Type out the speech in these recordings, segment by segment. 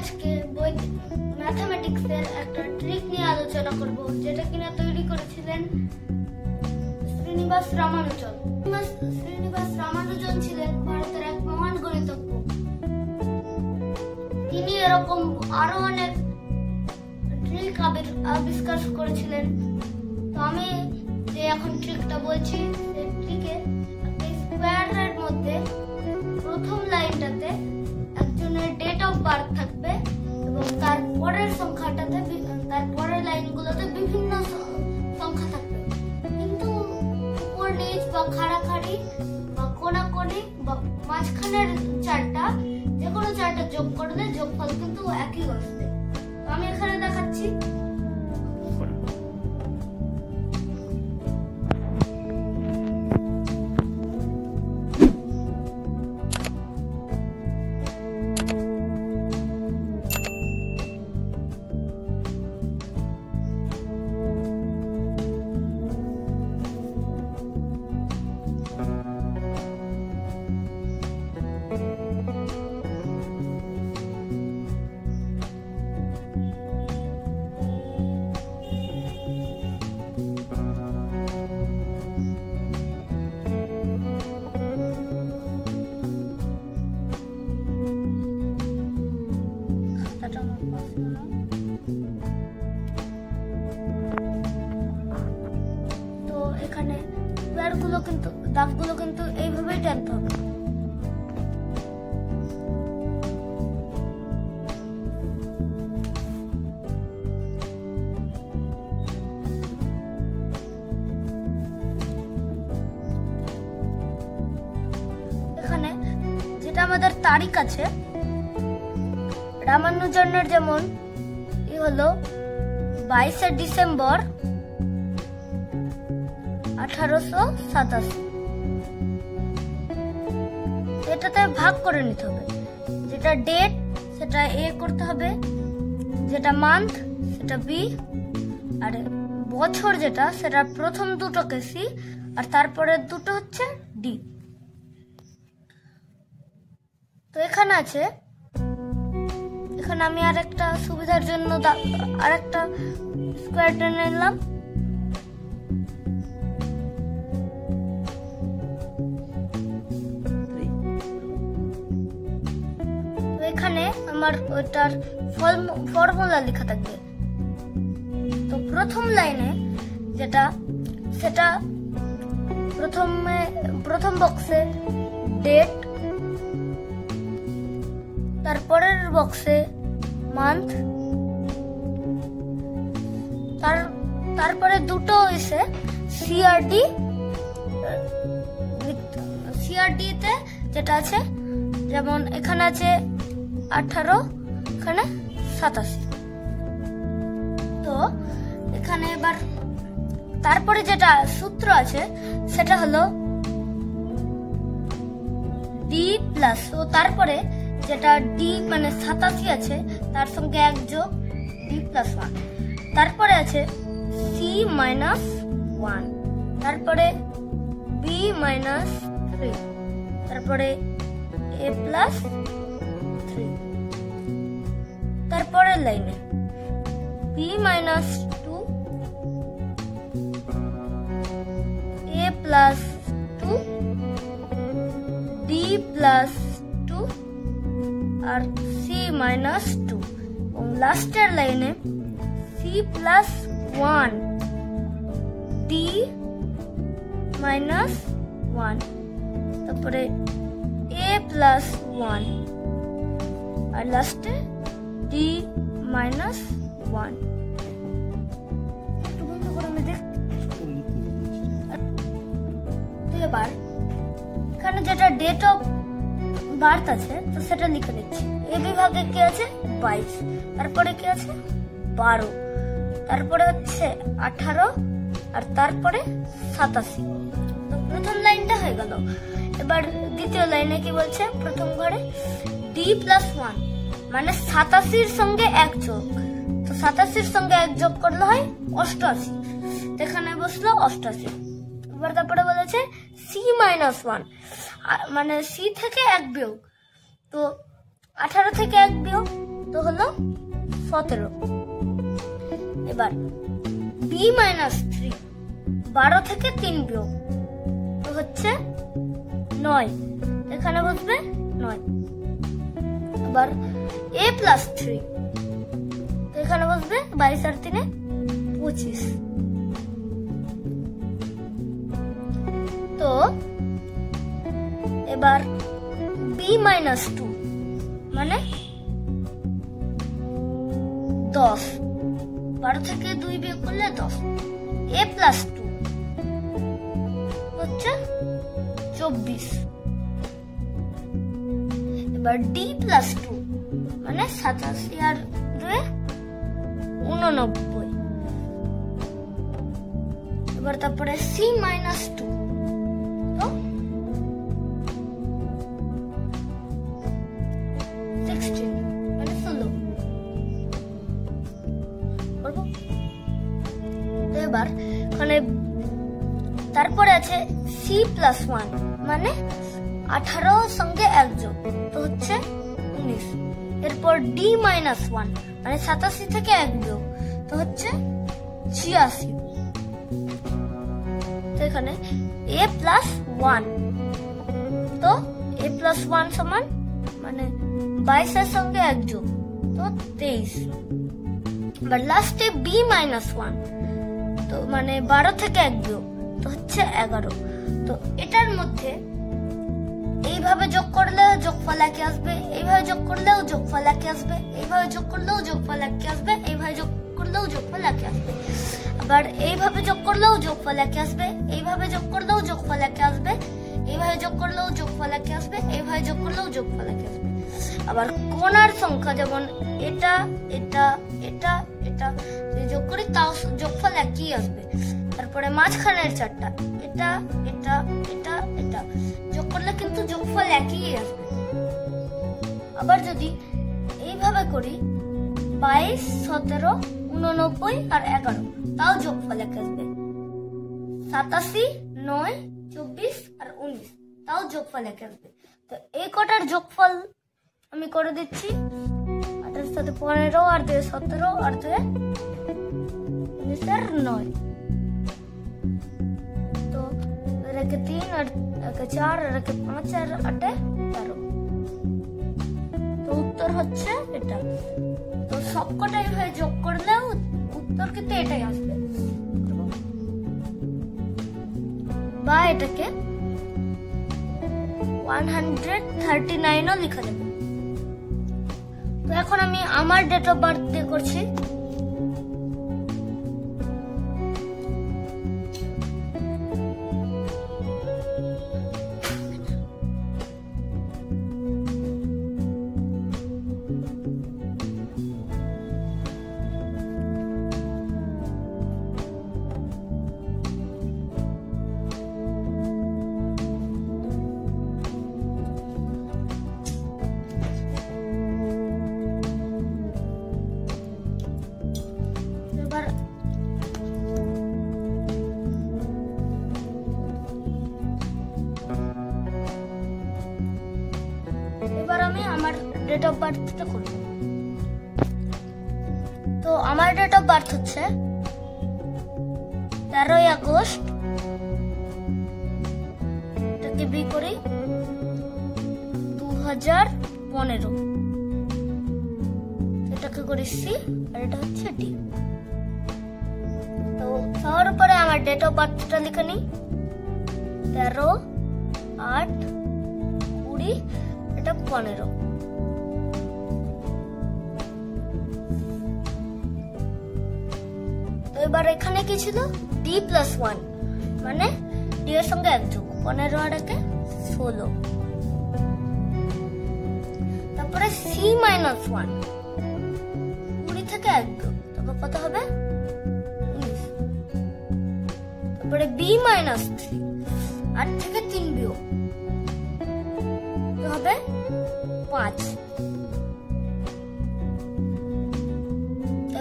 আজকে ম্যাথমেটিক্সের একটা ট্রিক নিয়ে আলোচনা করব, যেটা কিনা তৈরি করেছিলেন শ্রীনিবাস রামানুজন। শ্রীনিবাস রামানুজন ছিলেন ভারতের এক মহান গণিতজ্ঞ। তিনি এরকম আরো অনেক ট্রিক আবিষ্কার করেছিলেন। তো আমি যে এখন ট্রিকটা বলছি, সেই ট্রিকে একটা স্কোয়ারের মধ্যে প্রথম লাইনটাতে একজনের ডেট অফ বার্থ থাকবে এবং তার পরের সংখ্যাটাতে, তার পরের লাইনগুলোতে বিভিন্ন সংখ্যা থাকবে, কিন্তু উপর নিচ বা খাড়াখাড়ি বা কোনাকোনি বা মাঝখানের চারটা, যে কোনো চারটা যোগ করলে যোগফল কিন্তু একই আসবে। আমি এখানে দেখাচ্ছি। তো এখানে স্কোয়ারগুলো কিন্তু, দাগগুলো কিন্তু এইভাবেই টানতে হবে। এখানে যেটা আমাদের তারিখ আছে, রামানুজনের যেমন হলো 22শে ডিসেম্বর 1887, এটাতে ভাগ করে নিতে হবে। যেটা ডেট সেটা এ করতে হবে, যেটা মান্থ সেটা বি, আর বছর যেটা সেটা প্রথম দুটোকে সি আর তারপরে দুটো হচ্ছে ডি। তো এখানে আছে, এখানে আমি আরেকটা সুবিধার জন্য আরেকটা স্কোয়ার টেনে নিলাম। তো এখানে আমার ওইটার ফর্মুলা লেখা থাকবে। তো প্রথম লাইনে যেটা, সেটা প্রথম বক্সে ডেট, তারপরের বক্সে মান্থ, তারপরে দুটো এসে সিআরডি তে যেটা আছে, যেমন এখানে আছে 18, এখানে 87। তো এখানে এবার তারপরে যেটা সূত্র আছে সেটা হলো ডি প্লাস, ও তারপরে যেটা ডি মানে 87 আছে তার সঙ্গে 1 যোগ ডি প্লাস 1, তারপরে আছে সি মাইনাস 1, তারপরে বি মাইনাস 3, তারপরে এ প্লাস 3, তারপরের লাইনে বি মাইনাস 2, এ প্লাস 2, ডি প্লাস 2 আর সি মাইনাস 2, এবং লাস্টের লাইনে সি প্লাস 1, ডি মাইনাস 1, তারপরে এ প্লাস 1 আর লাস্টে ডি মাইনাস 1। একটু বন্ধ করে আমি এবার এখানে যেটা ডেট অফ বার্থ আছে তো সেটা লিখে নিচ্ছি। এ বিভাগে কি আছে 22, তারপরে কি আছে 12, তারপরে হচ্ছে 18 আর তারপরে 87। তো প্রথম লাইনটা হয়ে গেল। এবার দ্বিতীয় লাইনে কি বলছে, প্রথম ঘরে ডি প্লাস 1 মানে 87-র সঙ্গে 1 যোগ, তো 87-র সঙ্গে 1 যোগ করলে হয় 88, এখানে বসলো 88। এবার তারপরে বলেছে সি মাইনাস 1 মানে সি থেকে 1 বিয়োগ, তো 18 থেকে 1 বিয়োগ তো হলো 17। এবার বি মাইনাস 3, 12 থেকে 3 বিয়োগ তো হচ্ছে 9, এখানে বসবে 9। এবার এ প্লাস 3, তো এখানে বসবে 22 আর 3 25। তো এবার বি মাইনাস 2 মানে 10, 12 থেকে 2 বিয়োগ করলে 10। এ প্লাস 2 হচ্ছে 24। এবার ডি প্লাস 2 মানে 87 আর 2 89। এবার তারপরে সি মাইনাস 2, তো 16 মানে 16। এবার এখানে তারপরে আছে সি প্লাস 1 মানে 18 সঙ্গে 1 যোগ তো হচ্ছে 19। এরপর ডি মাইনাস 1 মানে 87 থেকে 1 যোগ তো হচ্ছে 86। তো এখানে এ প্লাস 1, তো এ প্লাস 1 সমান মানে 22 এর সঙ্গে 1 যোগ তো 23। এবার লাস্টে বি মাইনাস 1, তো মানে 12 থেকে 1 বিয়োগ তো হচ্ছে 11। তো এটার মধ্যে এইভাবে যোগ করলে যোগফল একই আসবে, এইভাবে যোগ করলেও যোগফল একই আসবে, এইভাবে যোগ করলেও যোগফল একই আসবে, এইভাবে যোগ করলেও যোগফল একই আসবে। আবার এইভাবে যোগ করলেও যোগফল একই আসবে, এইভাবে যোগ করলেও যোগফল একই আসবে, এইভাবে যোগ করলেও যোগফল একই আসবে, এইভাবে যোগ করলেও যোগফল একই আসবে। আবার কোণার সংখ্যা যেমন এটা এটা এটা এটা যোগ করি তাও যোগফল একই আসবে। তারপরে মাঝখানের চারটা এটা এটা এটা এটা যোগ করলে কিন্তু যোগফল একই আসবে। আবার যদি এইভাবে করি 22 17 89 আর 11 তাও যোগফল একই আসবে। 87 9 24 আর 19 তাও যোগফল একই আসবে। তো এই কটার যোগফল আমি করে দিচ্ছি। 28 সাথে 15 আর 2 17 আর 2 19 আর 9। তো এর একে 3 আর একে 4 আর একে 5 আর 8 13। তো উত্তর হচ্ছে এটা। তো সবকটাই হয়ে যোগ করলে উত্তর কিন্তু এটাই আসবে। বা এটাকে 139ও লেখা যাবে। তো এখন আমি আমার ডেট অফ বার্থ দিয়ে করছি। এবার আমি আমার ডেট অফ বার্থটা করব। তো আমার ডেট অফ বার্থ হচ্ছে 13 আগস্ট, এটাকে বি করি 2015, এটাকে করি সি আর এটা হচ্ছে ডি। তো সবার উপরে আমার ডেট অফ বার্থটা লিখে নিই 13/8/20, এটা 15। তো এবার এখানে কি ছিল ডি প্লাস 1 মানে ডি এর সঙ্গে 1 যোগ 15 আর 1 16। তারপরে সি মাইনাস 1 20 থেকে 1 যোগ তারপর কত হবে 19। তারপরে বি মাইনাস 3 8 থেকে 3 বিয়োগ হবে 5।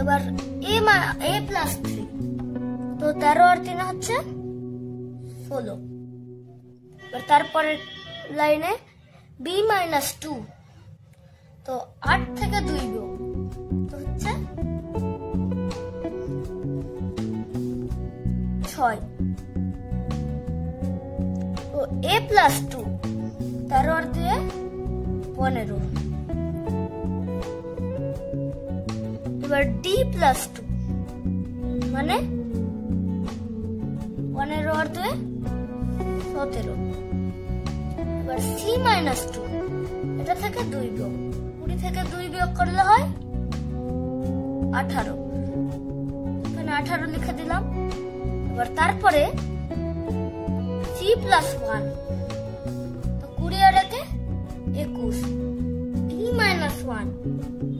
এবার এ প্লাস 3, তো 13 আর 3 হচ্ছে 16। এবার তারপরে লাইনে বি মাইনাস 2, তো 8 থেকে 2 বিয়োগ 6। তো a প্লাস 2 13 আর 2 15। এবার d প্লাস 2 মানে 15 আর 2 17। এবার c মাইনাস 2 এটা থেকে 2 বিয়োগ, 20 থেকে 2 বিয়োগ করলে হয় 18। এখানে 18 লিখে দিলাম। এবার তারপরে c প্লাস 1, তো 20 আর 1 21। d মাইনাস 1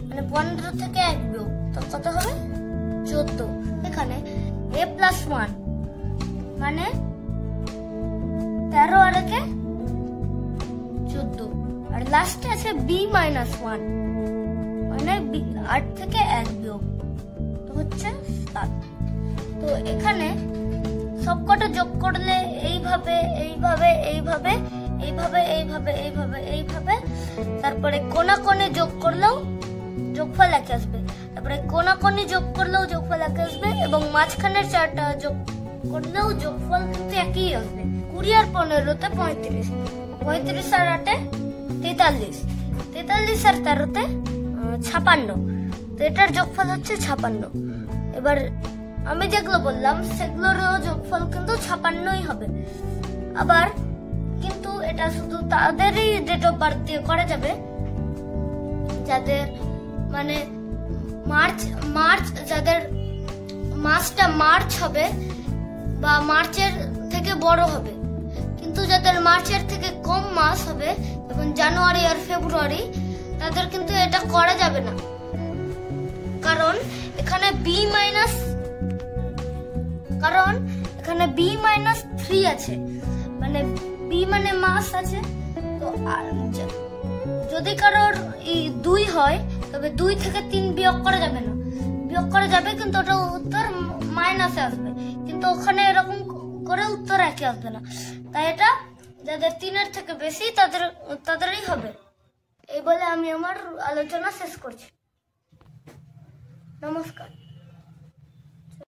মানে 15 থেকে 1 বিয়োগ, তো কত হবে 14। এখানে a প্লাস 1 মানে 13 আর 1 14। আর লাস্টে আছে b মাইনাস 1 মানে 8 থেকে 1 বিয়োগ, তো হচ্ছে 7। তো এখানে সবকটা যোগ করলে এইভাবে এইভাবে এইভাবে এইভাবে এইভাবে এইভাবে এইভাবে, তারপরে কোণাকোণে যোগ করলেও যোগফল একই আসবে, তারপরে কোণাকোণে যোগ করলেও যোগফল একই আসবে, এবং মাঝখানের চারটা যোগ করলেও যোগফল কিন্তু একই আসবে। 20 আর 15-তে 35, 35 আর 8-এ 43, 43 আর 13-তে 56, তো এটার যোগফল হচ্ছে 56। এবার আমি যেগুলো বললাম সেগুলোরও যোগফল কিন্তু 56ই হবে। আবার কিন্তু এটা শুধু তাদেরই ডেট অফ বার্থ দিয়ে করা যাবে যাদের মানে মার্চ যাদের মাসটা মার্চ হবে বা মার্চের থেকে বড় হবে, কিন্তু যাদের মার্চের থেকে কম মাস হবে যেমন জানুয়ারি আর ফেব্রুয়ারি, তাদের কিন্তু এটা করা যাবে না, কারণ এখানে b মাইনাস 3 আছে, মানে b মানে মাস আছে। তো যদি কারোর 2 হয় তবে 2 থেকে 3 বিয়োগ করা যাবে না, বিয়োগ করা যাবে কিন্তু ওটা উত্তর মাইনাসে আসবে, কিন্তু ওখানে এরকম করে উত্তর একই আসবে না। তাই এটা যাদের 3-এর থেকে বেশি তাদেরই হবে। এই বলে আমি আমার আলোচনা শেষ করছি। নমস্কার।